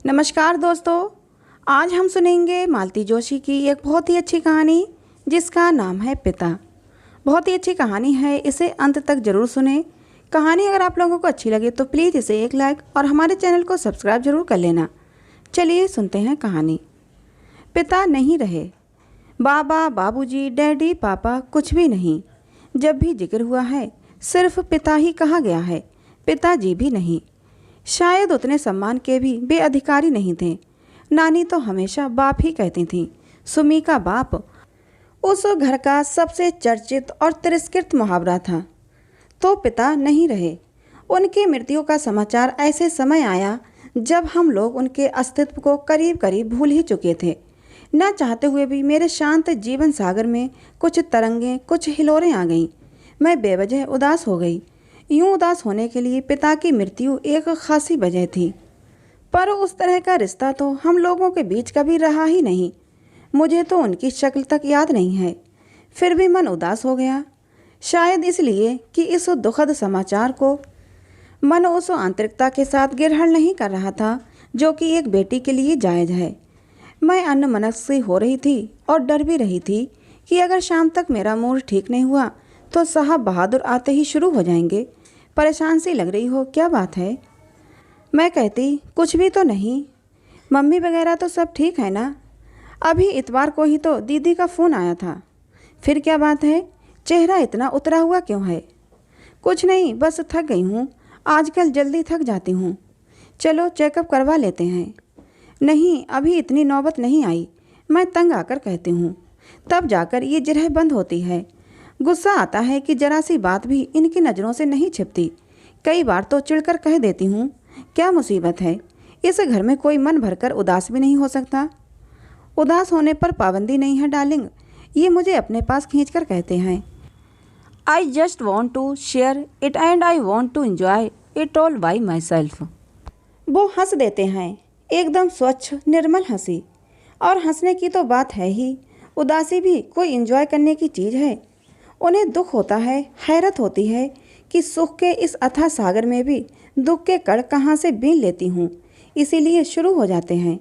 नमस्कार दोस्तों। आज हम सुनेंगे मालती जोशी की एक बहुत ही अच्छी कहानी जिसका नाम है पिता। बहुत ही अच्छी कहानी है, इसे अंत तक ज़रूर सुने। कहानी अगर आप लोगों को अच्छी लगे तो प्लीज़ इसे एक लाइक और हमारे चैनल को सब्सक्राइब जरूर कर लेना। चलिए सुनते हैं कहानी। पिता नहीं रहे। बाबा, बाबूजी, डैडी, पापा कुछ भी नहीं। जब भी जिक्र हुआ है सिर्फ पिता ही कहा गया है, पिताजी भी नहीं। शायद उतने सम्मान के भी वे अधिकारी नहीं थे। नानी तो हमेशा बाप ही कहती थीं। सुमी का बाप उस घर का सबसे चर्चित और तिरस्कृत मुहावरा था। तो पिता नहीं रहे। उनकी मृत्यु का समाचार ऐसे समय आया जब हम लोग उनके अस्तित्व को करीब करीब भूल ही चुके थे। न चाहते हुए भी मेरे शांत जीवन सागर में कुछ तरंगें, कुछ हिलोरें आ गईं। मैं बेवजह उदास हो गई। यूं उदास होने के लिए पिता की मृत्यु एक खासी वजह थी, पर उस तरह का रिश्ता तो हम लोगों के बीच कभी रहा ही नहीं। मुझे तो उनकी शक्ल तक याद नहीं है, फिर भी मन उदास हो गया। शायद इसलिए कि इस दुखद समाचार को मन उस आंतरिकता के साथ गिरहण नहीं कर रहा था जो कि एक बेटी के लिए जायज़ है। मैं अन्नमनस्क सी हो रही थी और डर भी रही थी कि अगर शाम तक मेरा मूड ठीक नहीं हुआ तो साहब बहादुर आते ही शुरू हो जाएंगे। परेशान सी लग रही हो, क्या बात है? मैं कहती कुछ भी तो नहीं, मम्मी वगैरह तो सब ठीक है ना। अभी इतवार को ही तो दीदी का फ़ोन आया था। फिर क्या बात है? चेहरा इतना उतरा हुआ क्यों है? कुछ नहीं, बस थक गई हूँ। आजकल जल्दी थक जाती हूँ। चलो चेकअप करवा लेते हैं। नहीं, अभी इतनी नौबत नहीं आई, मैं तंग आकर कहती हूँ। तब जाकर ये जिरह बंद होती है। गुस्सा आता है कि जरा सी बात भी इनकी नज़रों से नहीं छिपती। कई बार तो चिढ़कर कह देती हूँ, क्या मुसीबत है, इस घर में कोई मन भरकर उदास भी नहीं हो सकता। उदास होने पर पाबंदी नहीं है डार्लिंग, ये मुझे अपने पास खींचकर कहते हैं। I just want to share it and I want to enjoy it all by myself. वो हंस देते हैं, एकदम स्वच्छ निर्मल हंसी। और हंसने की तो बात है ही, उदासी भी कोई एंजॉय करने की चीज़ है। उन्हें दुख होता है, हैरत होती है कि सुख के इस अथाह सागर में भी दुख के कण कहाँ से बीन लेती हूँ। इसीलिए शुरू हो जाते हैं।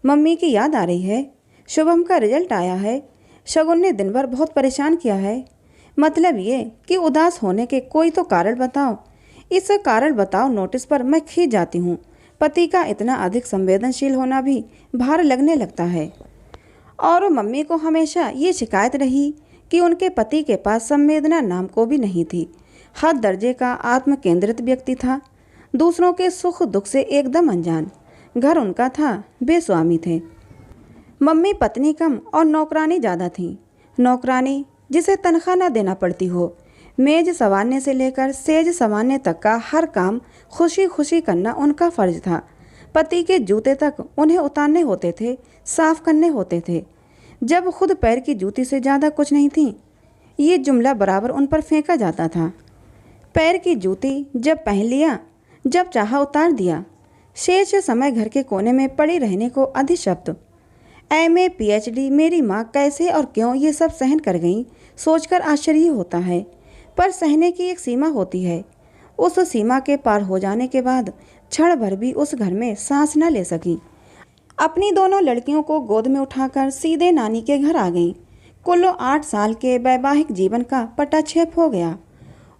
मम्मी की याद आ रही है, शुभम का रिजल्ट आया है, शगुन ने दिन भर बहुत परेशान किया है। मतलब ये कि उदास होने के कोई तो कारण बताओ। इस कारण बताओ नोटिस पर मैं खींच जाती हूँ। पति का इतना अधिक संवेदनशील होना भी भार लगने लगता है। और मम्मी को हमेशा ये शिकायत रही कि उनके पति के पास संवेदना नाम को भी नहीं थी। हद दर्जे का आत्म केंद्रित व्यक्ति था, दूसरों के सुख दुख से एकदम अनजान। घर उनका था, बेस्वामी थे। मम्मी पत्नी कम और नौकरानी ज़्यादा थी। नौकरानी जिसे तनख्वाह न देना पड़ती हो। मेज संवारने से लेकर सेज संवारने तक का हर काम खुशी खुशी करना उनका फर्ज था। पति के जूते तक उन्हें उतारने होते थे, साफ करने होते थे। जब खुद पैर की जूती से ज़्यादा कुछ नहीं थी, ये जुमला बराबर उन पर फेंका जाता था। पैर की जूती जब पहन लिया, जब चाहा उतार दिया। शेष समय घर के कोने में पड़ी रहने को अधिशब्द। एमए पीएचडी मेरी माँ कैसे और क्यों ये सब सहन कर गईं, सोचकर आश्चर्य होता है। पर सहने की एक सीमा होती है। उस सीमा के पार हो जाने के बाद क्षण भर भी उस घर में सांस न ले सकी। अपनी दोनों लड़कियों को गोद में उठाकर सीधे नानी के घर आ गई। कुल 8 साल के वैवाहिक जीवन का पटाक्षेप हो गया।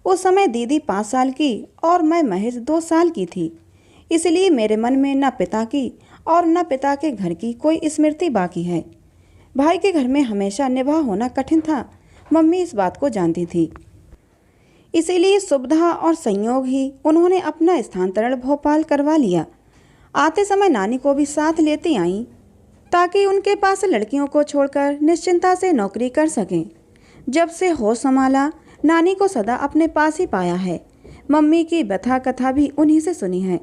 उस समय दीदी 5 साल की और मैं महज 2 साल की थी। इसलिए मेरे मन में न पिता की और न पिता के घर की कोई स्मृति बाकी है। भाई के घर में हमेशा निभाव होना कठिन था, मम्मी इस बात को जानती थी। इसीलिए सुविधा और संयोग ही उन्होंने अपना स्थानांतरण भोपाल करवा लिया। आते समय नानी को भी साथ लेती आईं ताकि उनके पास लड़कियों को छोड़कर निश्चिंता से नौकरी कर सकें। जब से होश संभाला, नानी को सदा अपने पास ही पाया है। मम्मी की व्यथा कथा भी उन्हीं से सुनी है।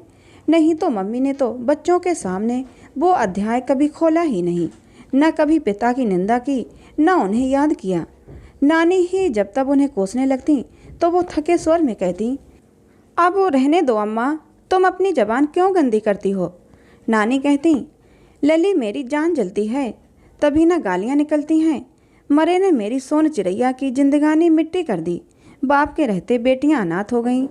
नहीं तो मम्मी ने तो बच्चों के सामने वो अध्याय कभी खोला ही नहीं। न कभी पिता की निंदा की, न उन्हें याद किया। नानी ही जब तब उन्हें कोसने लगती तो वो थके स्वर में कहती, अब वो रहने दो अम्मा, तुम अपनी जबान क्यों गंदी करती हो। नानी कहती, लली मेरी जान जलती है, तभी ना गालियाँ निकलती हैं। मरे ने मेरी सोन चिड़ैया की जिंदगानी मिट्टी कर दी। बाप के रहते बेटियां अनाथ हो गईं।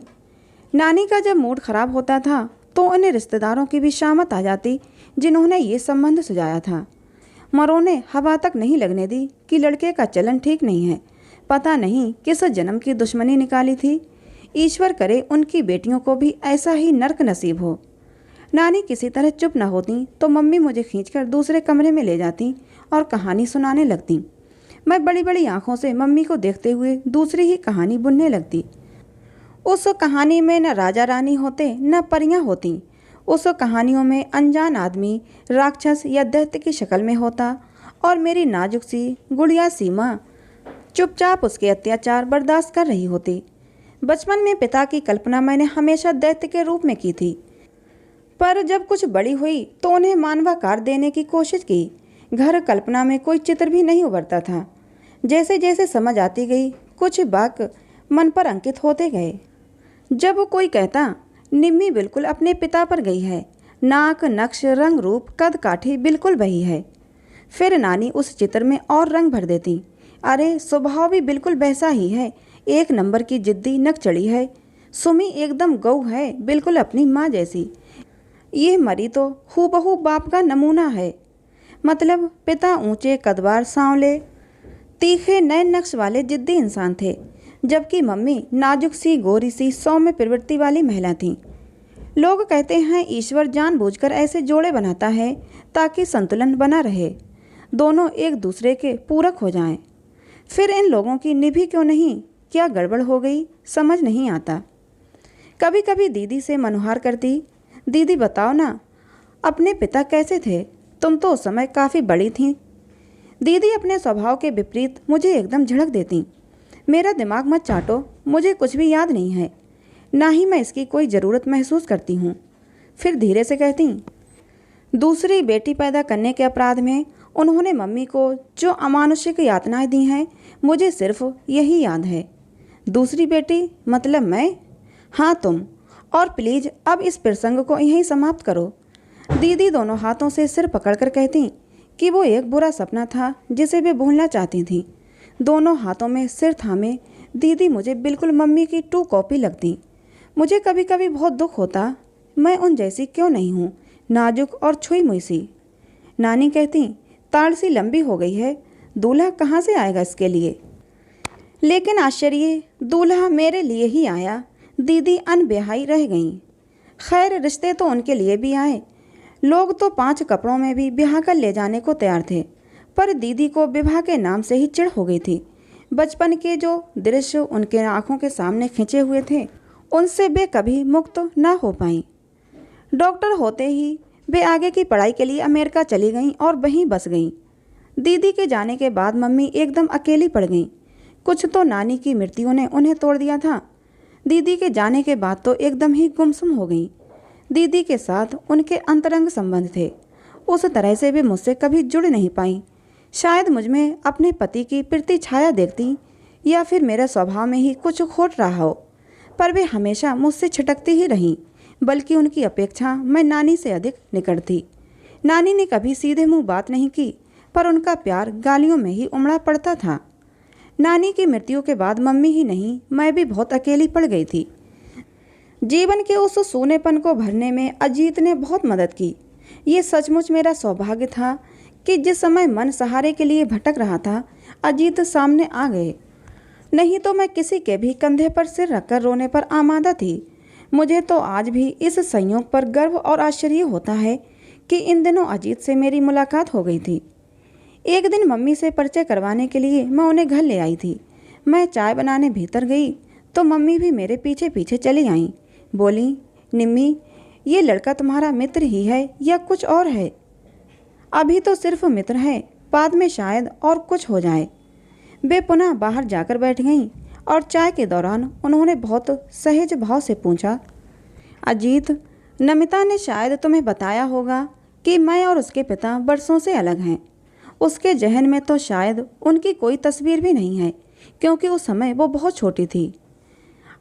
नानी का जब मूड खराब होता था तो उन्हें रिश्तेदारों की भी शामत आ जाती जिन्होंने ये संबंध सुझाया था। मरों ने हवा तक नहीं लगने दी कि लड़के का चलन ठीक नहीं है। पता नहीं किस जन्म की दुश्मनी निकाली थी। ईश्वर करे उनकी बेटियों को भी ऐसा ही नर्क नसीब हो। नानी किसी तरह चुप न होती तो मम्मी मुझे खींचकर दूसरे कमरे में ले जाती और कहानी सुनाने लगती। मैं बड़ी बड़ी आंखों से मम्मी को देखते हुए दूसरी ही कहानी बुनने लगती। उस कहानी में न राजा रानी होते न परियां होती। उस कहानियों में अनजान आदमी राक्षस या दैत्य की शक्ल में होता और मेरी नाजुक सी गुड़िया सीमा चुपचाप उसके अत्याचार बर्दाश्त कर रही होती। बचपन में पिता की कल्पना मैंने हमेशा दैत्य के रूप में की थी, पर जब कुछ बड़ी हुई तो उन्हें मानवाकार देने की कोशिश की। घर कल्पना में कोई चित्र भी नहीं उभरता था। जैसे जैसे समझ आती गई कुछ वाक्य मन पर अंकित होते गए। जब वो कोई कहता निम्मी बिल्कुल अपने पिता पर गई है, नाक नक्श रंग रूप कद काठी बिल्कुल वही है। फिर नानी उस चित्र में और रंग भर देती। अरे स्वभाव भी बिल्कुल वैसा ही है, एक नंबर की जिद्दी नक चढ़ी है। सुमी एकदम गऊ है, बिल्कुल अपनी माँ जैसी। ये मरी तो हूबहू बाप का नमूना है। मतलब पिता ऊंचे कदवार सांवले तीखे नए नक्श वाले जिद्दी इंसान थे, जबकि मम्मी नाजुक सी गोरी सी सौम्य प्रवृत्ति वाली महिला थी। लोग कहते हैं ईश्वर जानबूझकर ऐसे जोड़े बनाता है ताकि संतुलन बना रहे, दोनों एक दूसरे के पूरक हो जाएं। फिर इन लोगों की निभी क्यों नहीं, क्या गड़बड़ हो गई समझ नहीं आता। कभी कभी दीदी से मनुहार करती, दीदी बताओ ना अपने पिता कैसे थे, तुम तो उस समय काफ़ी बड़ी थीं। दीदी अपने स्वभाव के विपरीत मुझे एकदम झड़क देती। मेरा दिमाग मत चाटो, मुझे कुछ भी याद नहीं है, ना ही मैं इसकी कोई ज़रूरत महसूस करती हूँ। फिर धीरे से कहती, दूसरी बेटी पैदा करने के अपराध में उन्होंने मम्मी को जो अमानुषिक यातनाएं दी हैं, मुझे सिर्फ यही याद है। दूसरी बेटी मतलब मैं? हाँ तुम। और प्लीज़ अब इस प्रसंग को यहीं समाप्त करो। दीदी दोनों हाथों से सिर पकड़कर कहती कि वो एक बुरा सपना था जिसे वे भूलना चाहती थीं। दोनों हाथों में सिर थामे दीदी मुझे बिल्कुल मम्मी की टू कॉपी लगती। मुझे कभी कभी बहुत दुख होता, मैं उन जैसी क्यों नहीं हूँ, नाजुक और छुई मुई सी। नानी कहती, ताड़ सी लंबी हो गई है, दूल्हा कहाँ से आएगा इसके लिए। लेकिन आश्चर्य, दूल्हा मेरे लिए ही आया। दीदी अनब्याही रह गईं। खैर रिश्ते तो उनके लिए भी आए। लोग तो 5 कपड़ों में भी ब्याह कर ले जाने को तैयार थे, पर दीदी को विवाह के नाम से ही चिढ़ हो गई थी। बचपन के जो दृश्य उनके आंखों के सामने खिंचे हुए थे, उनसे वे कभी मुक्त ना हो पाईं। डॉक्टर होते ही वे आगे की पढ़ाई के लिए अमेरिका चली गईं और वहीं बस गईं। दीदी के जाने के बाद मम्मी एकदम अकेली पड़ गईं। कुछ तो नानी की मृत्यु ने उन्हें तोड़ दिया था। दीदी के जाने के बाद तो एकदम ही गुमसुम हो गईं। दीदी के साथ उनके अंतरंग संबंध थे, उस तरह से वे मुझसे कभी जुड़ नहीं पाईं। शायद मुझ में अपने पति की प्रति छाया देखती, या फिर मेरे स्वभाव में ही कुछ खोट रहा हो, पर वे हमेशा मुझसे छिटकती ही रहीं। बल्कि उनकी अपेक्षा मैं नानी से अधिक निकट थी। नानी ने कभी सीधे मुंह बात नहीं की, पर उनका प्यार गालियों में ही उमड़ा पड़ता था। नानी की मृत्यु के बाद मम्मी ही नहीं, मैं भी बहुत अकेली पड़ गई थी। जीवन के उस सूनेपन को भरने में अजीत ने बहुत मदद की। ये सचमुच मेरा सौभाग्य था कि जिस समय मन सहारे के लिए भटक रहा था, अजीत सामने आ गए। नहीं तो मैं किसी के भी कंधे पर सिर रखकर रोने पर आमादा थी। मुझे तो आज भी इस संयोग पर गर्व और आश्चर्य होता है कि इन दिनों अजीत से मेरी मुलाकात हो गई थी। एक दिन मम्मी से परिचय करवाने के लिए मैं उन्हें घर ले आई थी। मैं चाय बनाने भीतर गई तो मम्मी भी मेरे पीछे पीछे चली आईं। बोली, निम्मी, ये लड़का तुम्हारा मित्र ही है या कुछ और है? अभी तो सिर्फ मित्र है, बाद में शायद और कुछ हो जाए। वे पुनः बाहर जाकर बैठ गईं और चाय के दौरान उन्होंने बहुत सहज भाव से पूछा, अजीत, नमिता ने शायद तुम्हें बताया होगा कि मैं और उसके पिता बरसों से अलग हैं। उसके जहन में तो शायद उनकी कोई तस्वीर भी नहीं है, क्योंकि उस समय वो बहुत छोटी थी।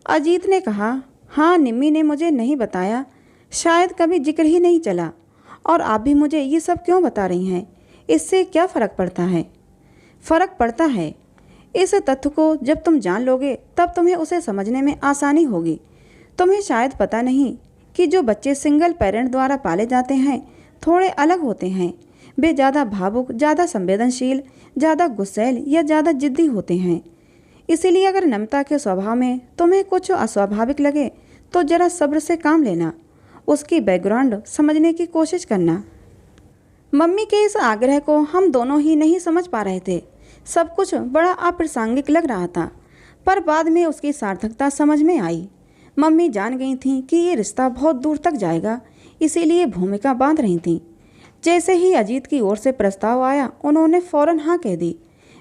अजीत ने कहा, हाँ, निम्मी ने मुझे नहीं बताया, शायद कभी जिक्र ही नहीं चला। और आप भी मुझे ये सब क्यों बता रही हैं? इससे क्या फ़र्क पड़ता है? फ़र्क पड़ता है। इस तथ्य को जब तुम जान लोगे तब तुम्हें उसे समझने में आसानी होगी। तुम्हें शायद पता नहीं कि जो बच्चे सिंगल पेरेंट द्वारा पाले जाते हैं थोड़े अलग होते हैं। वे ज़्यादा भावुक, ज़्यादा संवेदनशील, ज़्यादा गुस्सैल या ज़्यादा जिद्दी होते हैं। इसीलिए अगर नम्रता के स्वभाव में तुम्हें कुछ अस्वाभाविक लगे तो ज़रा सब्र से काम लेना, उसकी बैकग्राउंड समझने की कोशिश करना। मम्मी के इस आग्रह को हम दोनों ही नहीं समझ पा रहे थे। सब कुछ बड़ा अप्रासंगिक लग रहा था, पर बाद में उसकी सार्थकता समझ में आई। मम्मी जान गई थीं कि ये रिश्ता बहुत दूर तक जाएगा, इसीलिए भूमिका बांध रही थीं। जैसे ही अजीत की ओर से प्रस्ताव आया, उन्होंने फौरन हाँ कह दी।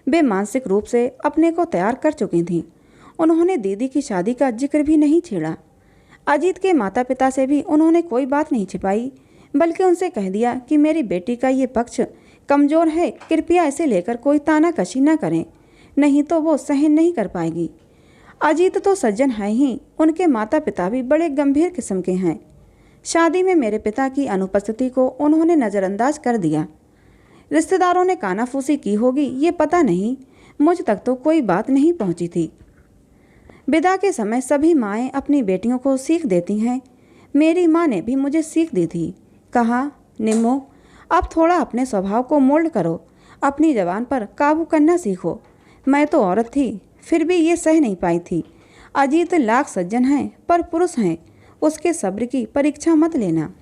वे मानसिक रूप से अपने को तैयार कर चुकी थीं। उन्होंने दीदी की शादी का जिक्र भी नहीं छेड़ा। अजीत के माता पिता से भी उन्होंने कोई बात नहीं छिपाई, बल्कि उनसे कह दिया कि मेरी बेटी का ये पक्ष कमज़ोर है, कृपया इसे लेकर कोई तानाकशी न करें, नहीं तो वो सहन नहीं कर पाएगी। अजीत तो सज्जन है ही, उनके माता पिता भी बड़े गंभीर किस्म के हैं। शादी में मेरे पिता की अनुपस्थिति को उन्होंने नज़रअंदाज कर दिया। रिश्तेदारों ने कानाफूसी की होगी ये पता नहीं, मुझ तक तो कोई बात नहीं पहुंची थी। विदा के समय सभी माएँ अपनी बेटियों को सीख देती हैं। मेरी माँ ने भी मुझे सीख दी थी। कहा, निम्मो, अब थोड़ा अपने स्वभाव को मोल्ड करो, अपनी ज़बान पर काबू करना सीखो। मैं तो औरत थी, फिर भी ये सह नहीं पाई थी। अजीत लाख सज्जन हैं, पर पुरुष हैं, उसके सब्र की परीक्षा मत लेना।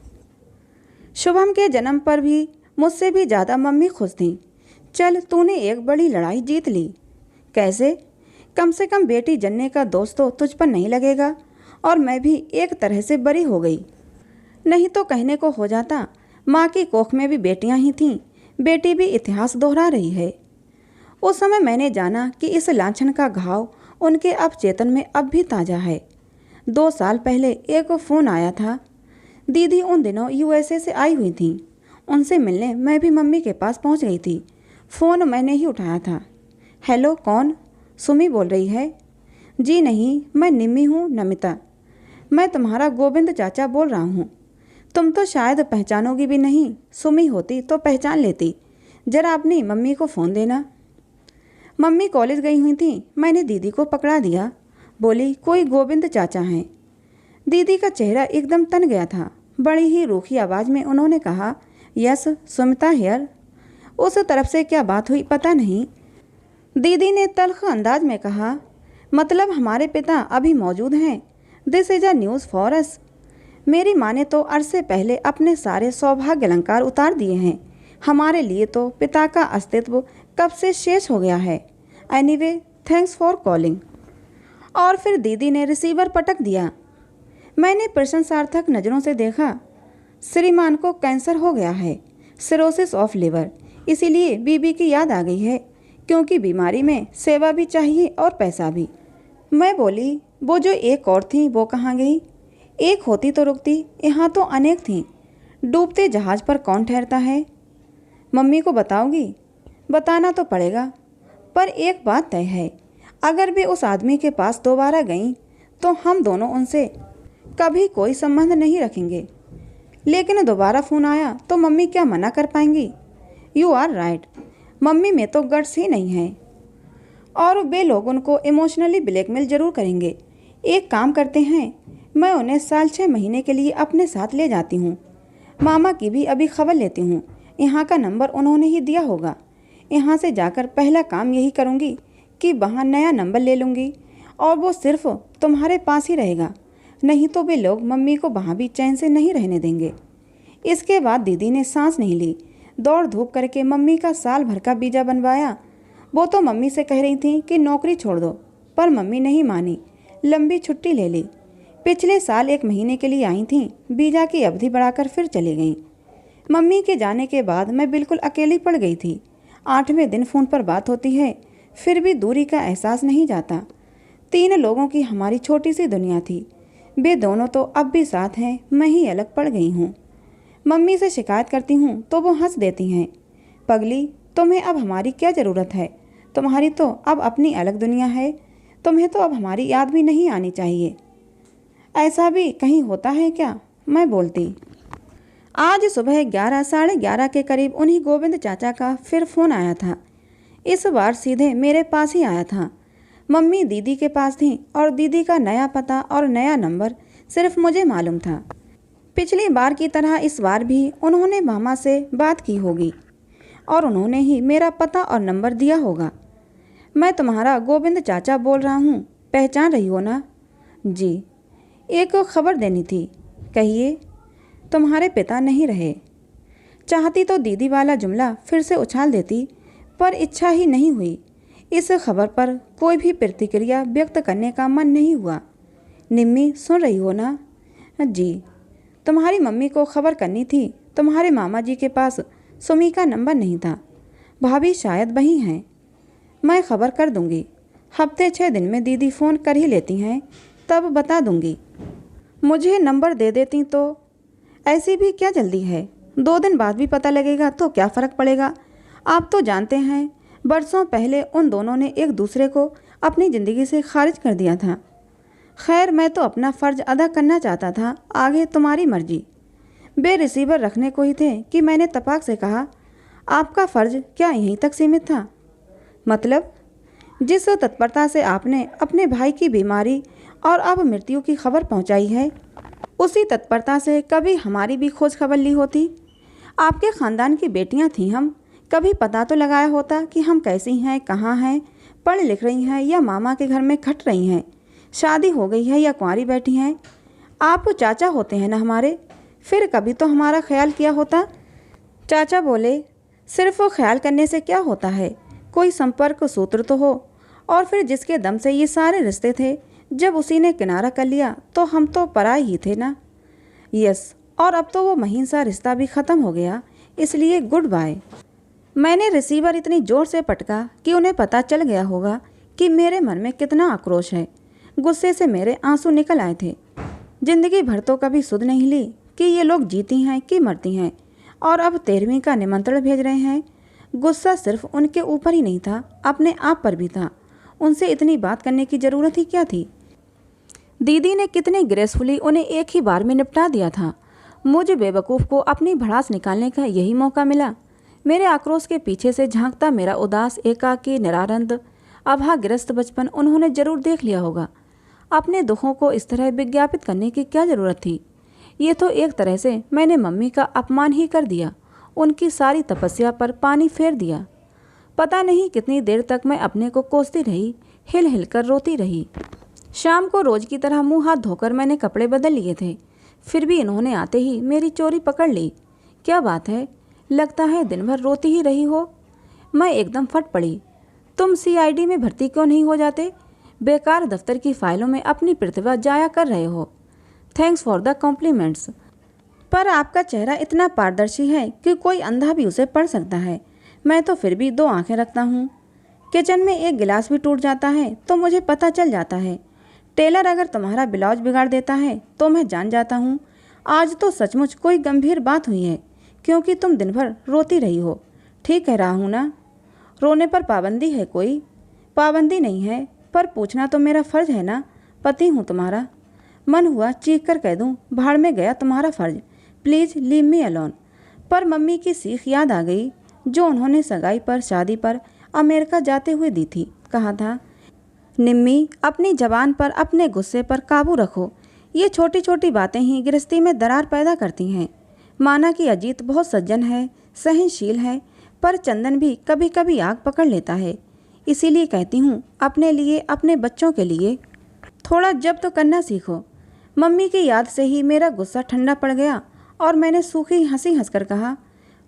शुभम के जन्म पर भी मुझसे भी ज़्यादा मम्मी खुश थीं। चल, तूने एक बड़ी लड़ाई जीत ली। कैसे? कम से कम बेटी जनने का दोष तो तुझ पर नहीं लगेगा, और मैं भी एक तरह से बरी हो गई। नहीं तो कहने को हो जाता, माँ की कोख में भी बेटियां ही थीं, बेटी भी इतिहास दोहरा रही है। उस समय मैंने जाना कि इस लांछन का घाव उनके अवचेतन में अब भी ताज़ा है। 2 साल पहले एक फ़ोन आया था। दीदी उन दिनों यूएसए से आई हुई थी। उनसे मिलने मैं भी मम्मी के पास पहुंच गई थी। फ़ोन मैंने ही उठाया था। हेलो, कौन? सुमी बोल रही है। जी नहीं, मैं निम्मी हूँ, नमिता। मैं तुम्हारा गोविंद चाचा बोल रहा हूँ। तुम तो शायद पहचानोगी भी नहीं, सुमी होती तो पहचान लेती। ज़रा अपनी मम्मी को फ़ोन देना। मम्मी कॉलेज गई हुई थी, मैंने दीदी को पकड़ा दिया। बोली, कोई गोविंद चाचा हैं। दीदी का चेहरा एकदम तन गया था। बड़ी ही रूखी आवाज़ में उन्होंने कहा, यस, सुमिता हियर। उस तरफ से क्या बात हुई पता नहीं। दीदी ने तल्ख अंदाज में कहा, मतलब हमारे पिता अभी मौजूद हैं। This is a news for us. मेरी माँ ने तो अरसे पहले अपने सारे सौभाग्य अलंकार उतार दिए हैं। हमारे लिए तो पिता का अस्तित्व कब से शेष हो गया है। Anyway, thanks for calling. और फिर दीदी ने रिसीवर पटक दिया। मैंने प्रशंसार्थक नज़रों से देखा। श्रीमान को कैंसर हो गया है, सिरोसिस ऑफ लिवर। इसीलिए बीबी की याद आ गई है, क्योंकि बीमारी में सेवा भी चाहिए और पैसा भी। मैं बोली, वो जो एक और थी वो कहाँ गई? एक होती तो रुकती, यहाँ तो अनेक थीं। डूबते जहाज पर कौन ठहरता है? मम्मी को बताओगी? बताना तो पड़ेगा, पर एक बात तय है, अगर वे उस आदमी के पास दोबारा गईं तो हम दोनों उनसे कभी कोई संबंध नहीं रखेंगे। लेकिन दोबारा फ़ोन आया तो मम्मी क्या मना कर पाएंगी? यू आर राइट, मम्मी में तो गट्स ही नहीं है, और वे लोग उनको इमोशनली ब्लैकमेल ज़रूर करेंगे। एक काम करते हैं, मैं उन्हें साल 6 महीने के लिए अपने साथ ले जाती हूँ। मामा की भी अभी खबर लेती हूँ। यहाँ का नंबर उन्होंने ही दिया होगा। यहाँ से जाकर पहला काम यही करूँगी कि वहाँ नया नंबर ले लूँगी, और वो सिर्फ तुम्हारे पास ही रहेगा। नहीं तो वे लोग मम्मी को वहाँ भी चैन से नहीं रहने देंगे। इसके बाद दीदी ने सांस नहीं ली। दौड़ धूप करके मम्मी का साल भर का वीज़ा बनवाया। वो तो मम्मी से कह रही थी कि नौकरी छोड़ दो, पर मम्मी नहीं मानी, लंबी छुट्टी ले ली। पिछले साल 1 महीने के लिए आई थीं, वीज़ा की अवधि बढ़ाकर फिर चली गईं। मम्मी के जाने के बाद मैं बिल्कुल अकेली पड़ गई थी। 8वें दिन फ़ोन पर बात होती है, फिर भी दूरी का एहसास नहीं जाता। 3 लोगों की हमारी छोटी सी दुनिया थी। वे दोनों तो अब भी साथ हैं, मैं ही अलग पड़ गई हूँ। मम्मी से शिकायत करती हूँ तो वो हंस देती हैं। पगली, तुम्हें अब हमारी क्या ज़रूरत है? तुम्हारी तो अब अपनी अलग दुनिया है। तुम्हें तो अब हमारी याद भी नहीं आनी चाहिए। ऐसा भी कहीं होता है क्या? मैं बोलती। आज सुबह 11 साढ़े 11 के करीब उन्हीं गोविंद चाचा का फिर फ़ोन आया था। इस बार सीधे मेरे पास ही आया था। मम्मी दीदी के पास थी और दीदी का नया पता और नया नंबर सिर्फ मुझे मालूम था। पिछली बार की तरह इस बार भी उन्होंने मामा से बात की होगी और उन्होंने ही मेरा पता और नंबर दिया होगा। मैं तुम्हारा गोविंद चाचा बोल रहा हूँ, पहचान रही हो ना? जी। एक खबर देनी थी। कहिए। तुम्हारे पिता नहीं रहे। चाहती तो दीदी वाला जुमला फिर से उछाल देती, पर इच्छा ही नहीं हुई। इस खबर पर कोई भी प्रतिक्रिया व्यक्त करने का मन नहीं हुआ। निम्मी, सुन रही हो ना? जी। तुम्हारी मम्मी को खबर करनी थी। तुम्हारे मामा जी के पास सुमी का नंबर नहीं था। भाभी शायद वही हैं। मैं खबर कर दूंगी। हफ्ते 6 दिन में दीदी फ़ोन कर ही लेती हैं, तब बता दूंगी। मुझे नंबर दे देती तो। ऐसी भी क्या जल्दी है? 2 दिन बाद भी पता लगेगा तो क्या फ़र्क पड़ेगा? आप तो जानते हैं, बरसों पहले उन दोनों ने एक दूसरे को अपनी ज़िंदगी से खारिज कर दिया था। खैर, मैं तो अपना फ़र्ज अदा करना चाहता था, आगे तुम्हारी मर्जी। बे रिसीवर रखने को ही थे कि मैंने तपाक से कहा, आपका फ़र्ज क्या यहीं तक सीमित था? मतलब? जिस तत्परता से आपने अपने भाई की बीमारी और अब मृत्यु की खबर पहुंचाई है, उसी तत्परता से कभी हमारी भी खोज खबर ली होती। आपके ख़ानदान की बेटियां थीं हम, कभी पता तो लगाया होता कि हम कैसी हैं, कहाँ हैं, पढ़ लिख रही हैं या मामा के घर में खट रही हैं, शादी हो गई है या कुंवारी बैठी हैं। आप चाचा होते हैं ना हमारे, फिर कभी तो हमारा ख्याल किया होता। चाचा बोले, सिर्फ ख्याल करने से क्या होता है, कोई संपर्क सूत्र तो हो। और फिर जिसके दम से ये सारे रिश्ते थे, जब उसी ने किनारा कर लिया तो हम तो पराए ही थे ना। यस, और अब तो वो महीन सा रिश्ता भी ख़त्म हो गया, इसलिए गुड बाय। मैंने रिसीवर इतनी ज़ोर से पटका कि उन्हें पता चल गया होगा कि मेरे मन में कितना आक्रोश है। गुस्से से मेरे आंसू निकल आए थे। जिंदगी भर तो कभी सुध नहीं ली कि ये लोग जीती हैं कि मरती हैं, और अब 13वीं का निमंत्रण भेज रहे हैं। गुस्सा सिर्फ उनके ऊपर ही नहीं था, अपने आप पर भी था। उनसे इतनी बात करने की ज़रूरत ही क्या थी? दीदी ने कितनी ग्रेसफुली उन्हें एक ही बार में निपटा दिया था। मुझ बेवकूफ़ को अपनी भड़ास निकालने का यही मौका मिला। मेरे आक्रोश के पीछे से झांकता मेरा उदास, एकाकी, निरानंद, अभाग्रस्त बचपन उन्होंने जरूर देख लिया होगा। अपने दुखों को इस तरह विज्ञापित करने की क्या ज़रूरत थी? ये तो एक तरह से मैंने मम्मी का अपमान ही कर दिया, उनकी सारी तपस्या पर पानी फेर दिया। पता नहीं कितनी देर तक मैं अपने को कोसती रही, हिल हिल कर रोती रही। शाम को रोज़ की तरह मुंह हाथ धोकर मैंने कपड़े बदल लिए थे, फिर भी इन्होंने आते ही मेरी चोरी पकड़ ली। क्या बात है, लगता है दिन भर रोती ही रही हो। मैं एकदम फट पड़ी। तुम CID में भर्ती क्यों नहीं हो जाते? बेकार दफ्तर की फाइलों में अपनी प्रतिभा जाया कर रहे हो। Thanks for the compliments. पर आपका चेहरा इतना पारदर्शी है कि कोई अंधा भी उसे पढ़ सकता है। मैं तो फिर भी 2 आंखें रखता हूँ। किचन में एक गिलास भी टूट जाता है तो मुझे पता चल जाता है। टेलर अगर तुम्हारा ब्लाउज बिगाड़ देता है तो मैं जान जाता हूँ। आज तो सचमुच कोई गंभीर बात हुई है, क्योंकि तुम दिन भर रोती रही हो। ठीक कह रहा हूँ ना? रोने पर पाबंदी है कोई? पाबंदी नहीं है, पर पूछना तो मेरा फ़र्ज़ है ना। पति हूँ तुम्हारा। मन हुआ चीख कर कह दूँ, भाड़ में गया तुम्हारा फ़र्ज, प्लीज़ लीव मी अलोन। पर मम्मी की सीख याद आ गई, जो उन्होंने सगाई पर, शादी पर अमेरिका जाते हुए दी थी। कहा था, निम्मी, अपनी ज़बान पर, अपने गुस्से पर काबू रखो। ये छोटी छोटी बातें ही गृहस्थी में दरार पैदा करती हैं। माना कि अजीत बहुत सज्जन है, सहनशील है, पर चंदन भी कभी कभी आग पकड़ लेता है। इसीलिए कहती हूँ, अपने लिए, अपने बच्चों के लिए थोड़ा जब्त तो करना सीखो। मम्मी की याद से ही मेरा गुस्सा ठंडा पड़ गया और मैंने सूखी हंसी हंसकर कहा,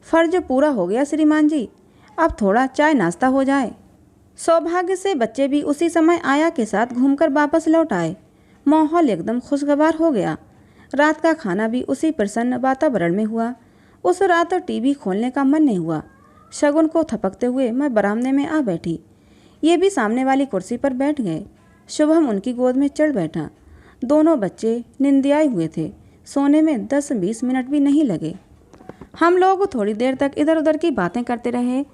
फ़र्ज पूरा हो गया श्रीमान जी, अब थोड़ा चाय नाश्ता हो जाए। सौभाग्य से बच्चे भी उसी समय आया के साथ घूमकर वापस लौट आए। माहौल एकदम खुशगवार हो गया। रात का खाना भी उसी प्रसन्न वातावरण में हुआ। उस रात टीवी खोलने का मन नहीं हुआ। शगुन को थपकते हुए मैं बरामदे में आ बैठी। ये भी सामने वाली कुर्सी पर बैठ गए। शुभम उनकी गोद में चढ़ बैठा। दोनों बच्चे निंदियाए हुए थे। सोने में 10-20 मिनट भी नहीं लगे। हम लोग थोड़ी देर तक इधर उधर की बातें करते रहे।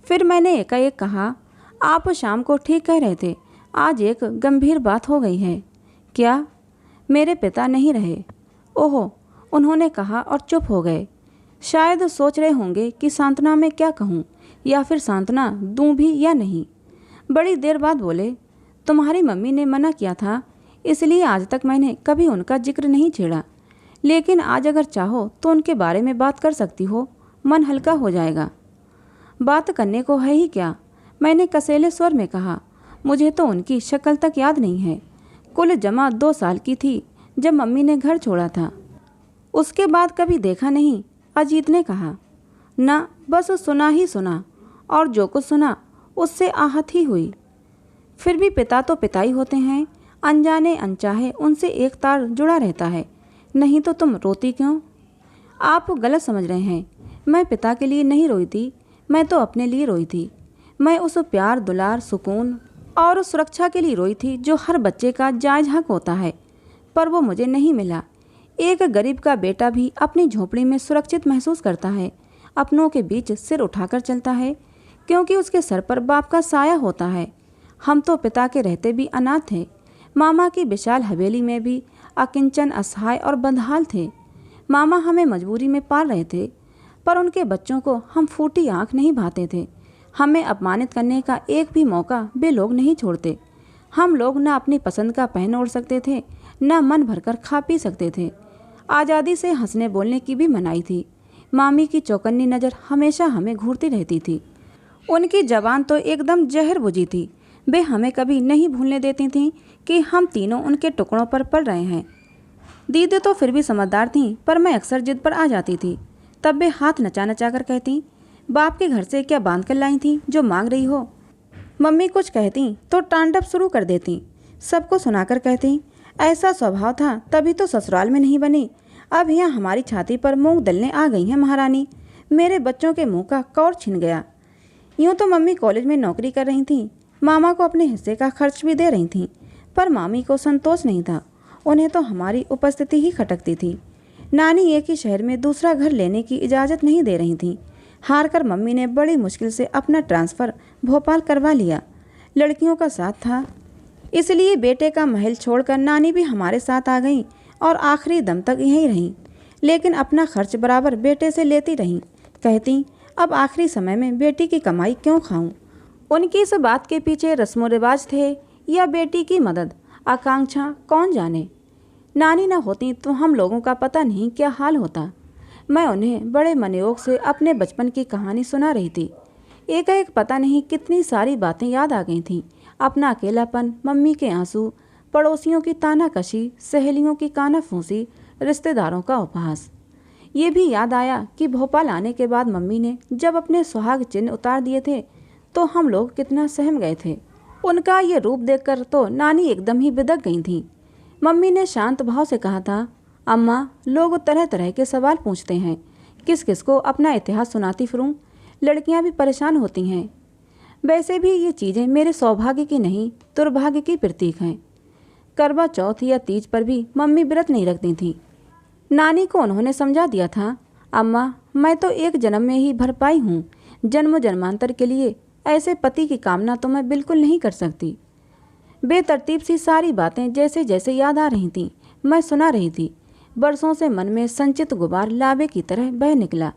फिर मैंने एकाएक कहा, आप शाम को ठीक कह रहे थे, आज एक गंभीर बात हो गई है। क्या? मेरे पिता नहीं रहे। ओहो, उन्होंने कहा और चुप हो गए। शायद सोच रहे होंगे कि सांत्वना में क्या कहूँ, या फिर सांत्वना दूँ भी या नहीं। बड़ी देर बाद बोले, तुम्हारी मम्मी ने मना किया था, इसलिए आज तक मैंने कभी उनका जिक्र नहीं छेड़ा। लेकिन आज अगर चाहो तो उनके बारे में बात कर सकती हो, मन हल्का हो जाएगा। बात करने को है ही क्या, मैंने कसेले स्वर में कहा। मुझे तो उनकी शक्ल तक याद नहीं है। कुल जमा 2 साल की थी जब मम्मी ने घर छोड़ा था। उसके बाद कभी देखा नहीं, अजीत ने कहा। ना, बस सुना ही सुना, और जो कुछ सुना उससे आहत ही हुई। फिर भी पिता तो पिता ही होते हैं, अनजाने अनचाहे उनसे एक तार जुड़ा रहता है। नहीं तो तुम रोती क्यों? आप गलत समझ रहे हैं। मैं पिता के लिए नहीं रोई थी, मैं तो अपने लिए रोई थी। मैं उस प्यार, दुलार, सुकून और उस सुरक्षा के लिए रोई थी जो हर बच्चे का जायज़ हक होता है, पर वो मुझे नहीं मिला। एक गरीब का बेटा भी अपनी झोपड़ी में सुरक्षित महसूस करता है, अपनों के बीच सिर उठाकर चलता है, क्योंकि उसके सर पर बाप का साया होता है। हम तो पिता के रहते भी अनाथ थे। मामा की विशाल हवेली में भी अकिंचन, असहाय और बदहाल थे। मामा हमें मजबूरी में पाल रहे थे, पर उनके बच्चों को हम फूटी आंख नहीं भाते थे। हमें अपमानित करने का एक भी मौका वे लोग नहीं छोड़ते। हम लोग न अपनी पसंद का पहन ओढ़ सकते थे, न मन भरकर खा पी सकते थे। आज़ादी से हंसने बोलने की भी मनाही थी। मामी की चौकन्नी नज़र हमेशा हमें घूरती रहती थी। उनकी जबान तो एकदम जहर बुझी थी। वे हमें कभी नहीं भूलने देती थीं कि हम तीनों उनके टुकड़ों पर पल रहे हैं। दीदी तो फिर भी समझदार थीं, पर मैं अक्सर जिद पर आ जाती थी। तब वे हाथ नचा नचा कर कहती, बाप के घर से क्या बांध कर लाई थी जो मांग रही हो? मम्मी कुछ कहती तो तांडव शुरू कर देती, सबको सुनाकर कहती, ऐसा स्वभाव था तभी तो ससुराल में नहीं बनी। अब यहाँ हमारी छाती पर मूंग दलने आ गई हैं महारानी। मेरे बच्चों के मुंह का कौर छिन गया। यूँ तो मम्मी कॉलेज में नौकरी कर रही थीं, मामा को अपने हिस्से का खर्च भी दे रही थीं, पर मामी को संतोष नहीं था। उन्हें तो हमारी उपस्थिति ही खटकती थी। नानी एक ही शहर में दूसरा घर लेने की इजाज़त नहीं दे रही थी। हार कर मम्मी ने बड़ी मुश्किल से अपना ट्रांसफ़र भोपाल करवा लिया। लड़कियों का साथ था, इसलिए बेटे का महल छोड़कर नानी भी हमारे साथ आ गई और आखिरी दम तक यहीं रहीं, लेकिन अपना खर्च बराबर बेटे से लेती रहीं। कहती, अब आखिरी समय में बेटी की कमाई क्यों खाऊं? उनकी इस बात के पीछे रस्मों रिवाज थे या बेटी की मदद, आकांक्षा, कौन जाने। नानी न होती तो हम लोगों का पता नहीं क्या हाल होता। मैं उन्हें बड़े मनयोग से अपने बचपन की कहानी सुना रही थी। एक एक पता नहीं कितनी सारी बातें याद आ गई थीं। अपना अकेलापन, मम्मी के आंसू, पड़ोसियों की तानाकशी, सहेलियों की कानाफूसी, रिश्तेदारों का उपहास। ये भी याद आया कि भोपाल आने के बाद मम्मी ने जब अपने सुहाग चिन्ह उतार दिए थे तो हम लोग कितना सहम गए थे। उनका ये रूप देखकर तो नानी एकदम ही बिदक गई थीं। मम्मी ने शांत भाव से कहा था, अम्मा, लोग तरह तरह के सवाल पूछते हैं, किस किस को अपना इतिहास सुनाती फिरूं? लड़कियां भी परेशान होती हैं। वैसे भी ये चीज़ें मेरे सौभाग्य की नहीं, दुर्भाग्य की प्रतीक हैं। करवा चौथ या तीज पर भी मम्मी व्रत नहीं रखती थीं। नानी को उन्होंने समझा दिया था, अम्मा, मैं तो एक जन्म में ही भरपाई हूँ। जन्म जन्मांतर के लिए ऐसे पति की कामना तो मैं बिल्कुल नहीं कर सकती। बेतरतीब सी सारी बातें जैसे जैसे याद आ रही थीं, मैं सुना रही थी। बरसों से मन में संचित गुबार लावे की तरह बह निकला।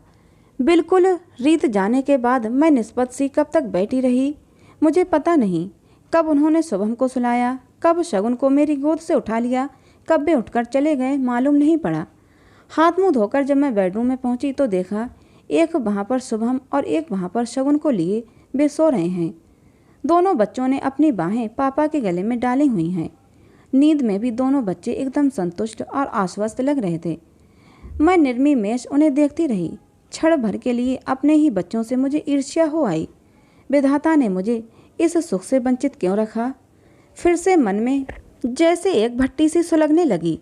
बिल्कुल रीत जाने के बाद मैं निष्पत सी कब तक बैठी रही, मुझे पता नहीं। कब उन्होंने शुभम को सुलाया, कब शगुन को मेरी गोद से उठा लिया, कब वे उठकर चले गए, मालूम नहीं पड़ा। हाथ मुंह धोकर जब मैं बेडरूम में पहुंची तो देखा, एक वहाँ पर शुभम और एक वहाँ पर शगुन को लिए वे सो रहे हैं। दोनों बच्चों ने अपनी बाहें पापा के गले में डाली हुई हैं। नींद में भी दोनों बच्चे एकदम संतुष्ट और आश्वस्त लग रहे थे। मैं निर्निमेष उन्हें देखती रही। क्षण भर के लिए अपने ही बच्चों से मुझे ईर्ष्या हो आई। विधाता ने मुझे इस सुख से वंचित क्यों रखा? फिर से मन में जैसे एक भट्टी सी सुलगने लगी,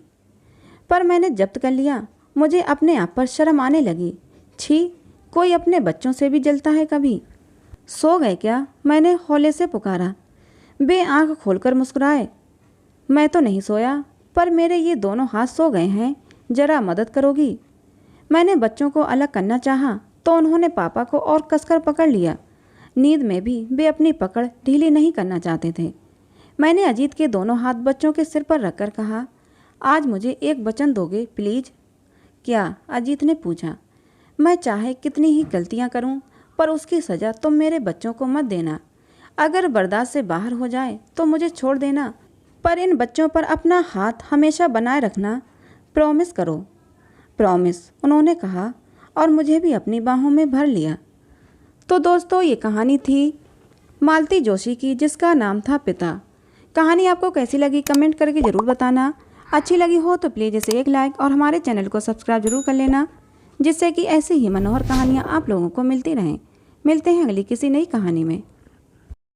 पर मैंने जब्त कर लिया। मुझे अपने आप पर शर्म आने लगी। छी, कोई अपने बच्चों से भी जलता है कभी? सो गए क्या? मैंने हौले से पुकारा। वे आंख खोलकर मुस्कुराए। मैं तो नहीं सोया, पर मेरे ये दोनों हाथ सो गए हैं, जरा मदद करोगी? मैंने बच्चों को अलग करना चाहा तो उन्होंने पापा को और कसकर पकड़ लिया। नींद में भी वे अपनी पकड़ ढीली नहीं करना चाहते थे। मैंने अजीत के दोनों हाथ बच्चों के सिर पर रखकर कहा, आज मुझे एक वचन दोगे प्लीज? क्या? अजीत ने पूछा। मैं चाहे कितनी ही गलतियां करूं, पर उसकी सज़ा तुम मेरे बच्चों को मत देना। अगर बर्दाश्त से बाहर हो जाए तो मुझे छोड़ देना, पर इन बच्चों पर अपना हाथ हमेशा बनाए रखना। प्रॉमिस करो। प्रॉमिस, उन्होंने कहा और मुझे भी अपनी बाहों में भर लिया। तो दोस्तों, ये कहानी थी मालती जोशी की, जिसका नाम था पिता। कहानी आपको कैसी लगी कमेंट करके ज़रूर बताना। अच्छी लगी हो तो प्लीज़ इसे एक लाइक और हमारे चैनल को सब्सक्राइब जरूर कर लेना, जिससे कि ऐसी ही मनोहर कहानियाँ आप लोगों को मिलती रहें। मिलते हैं अगली किसी नई कहानी में।